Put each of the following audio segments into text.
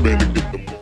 man and get the money.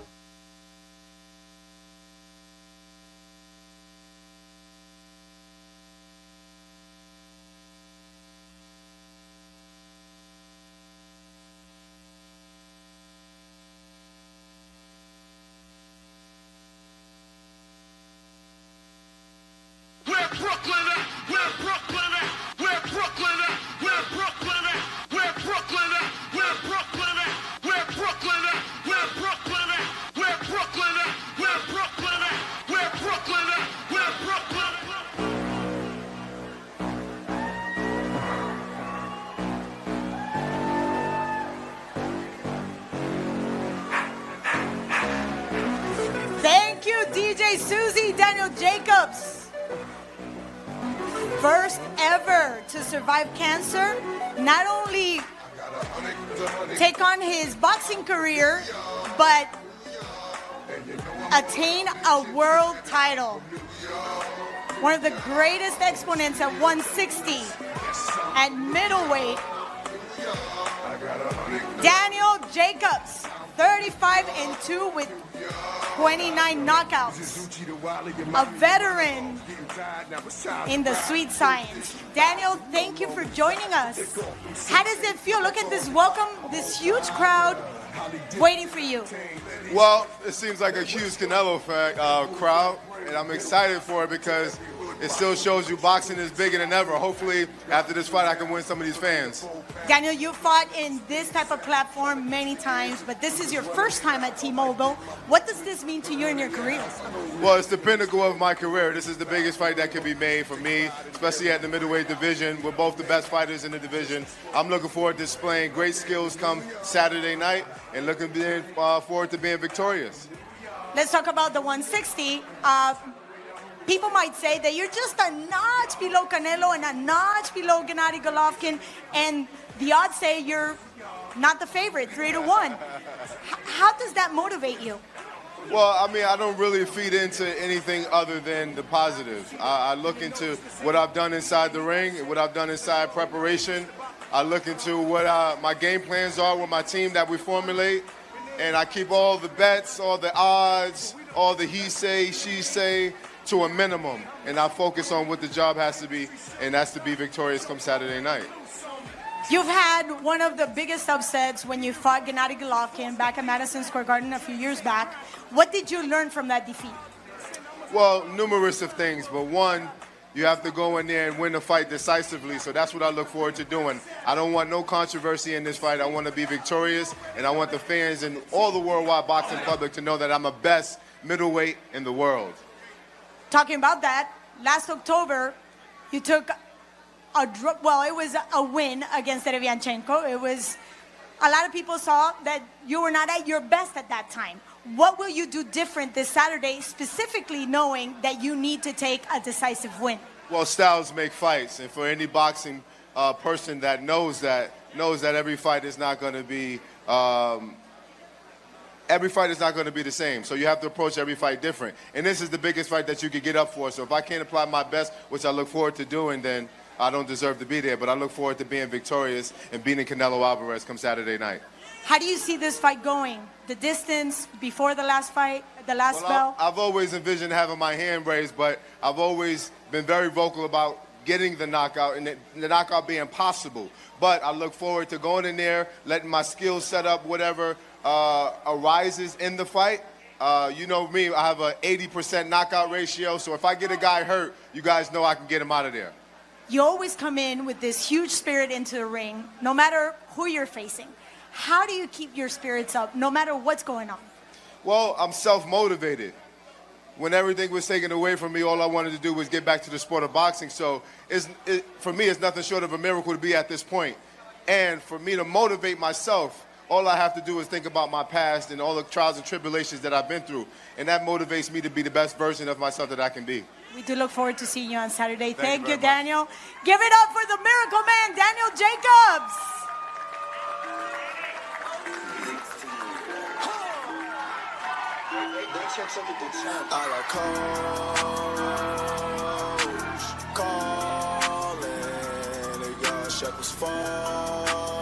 Thank you, DJ Susie, Daniel Jacobs. First ever to survive cancer, not only take on his boxing career, but attain a world title. One of the greatest exponents at 160 at middleweight. Daniel Jacobs, 35-2 with 29 knockouts. A veteran in the sweet science. Daniel, thank you for joining us. How does it feel? Look at this welcome, this huge crowd waiting for you. Well, it seems like a huge Canelo crowd, and I'm excited for it because it still shows you boxing is bigger than ever. Hopefully, after this fight, I can win some of these fans. Daniel, you fought in this type of platform many times, but this is your first time at T-Mobile. What does this mean to you in your career? Well, it's the pinnacle of my career. This is the biggest fight that could be made for me, especially at the middleweight division. We're both the best fighters in the division. I'm looking forward to displaying great skills come Saturday night and looking forward to being victorious. Let's talk about the 160. People might say that you're just a notch below Canelo and a notch below Gennady Golovkin, and the odds say you're not the favorite, 3-1. How does that motivate you? Well, I mean, I don't really feed into anything other than the positive. I look into what I've done inside the ring, what I've done inside preparation. I look into what my game plans are with my team that we formulate, and I keep all the bets, all the odds, all the he say, she say, to a minimum, and I focus on what the job has to be, and that's to be victorious come Saturday night. You've had one of the biggest upsets when you fought Gennady Golovkin back at Madison Square Garden a few years back. What did you learn from that defeat? Well, numerous of things, but one, you have to go in there and win the fight decisively, so that's what I look forward to doing. I don't want no controversy in this fight. I want to be victorious, and I want the fans and all the worldwide boxing public to know that I'm the best middleweight in the world. Talking about that, last October, you took it was a win against Derevianchenko. It was, a lot of people saw that you were not at your best at that time. What will you do different this Saturday, specifically knowing that you need to take a decisive win? Well, styles make fights, and for any boxing person that knows that every fight is not going to be the same. So you have to approach every fight different. And this is the biggest fight that you could get up for. So if I can't apply my best, which I look forward to doing, then I don't deserve to be there. But I look forward to being victorious and beating Canelo Alvarez come Saturday night. How do you see this fight going? The distance before the last fight, the last bell? I've always envisioned having my hand raised, but I've always been very vocal about getting the knockout and the knockout being possible. But I look forward to going in there, letting my skills set up whatever arises in the fight. You know me, I have an 80% knockout ratio, so if I get a guy hurt, you guys know I can get him out of there. You always come in with this huge spirit into the ring, no matter who you're facing. How do you keep your spirits up, no matter what's going on? Well, I'm self-motivated. When everything was taken away from me, all I wanted to do was get back to the sport of boxing. So for me, it's nothing short of a miracle to be at this point. And for me to motivate myself, all I have to do is think about my past and all the trials and tribulations that I've been through. And that motivates me to be the best version of myself that I can be. We do look forward to seeing you on Saturday. Thank you, very Daniel. Give it up for the Miracle Man, Daniel Jacobs. I got calls calling, the yard shekels falling.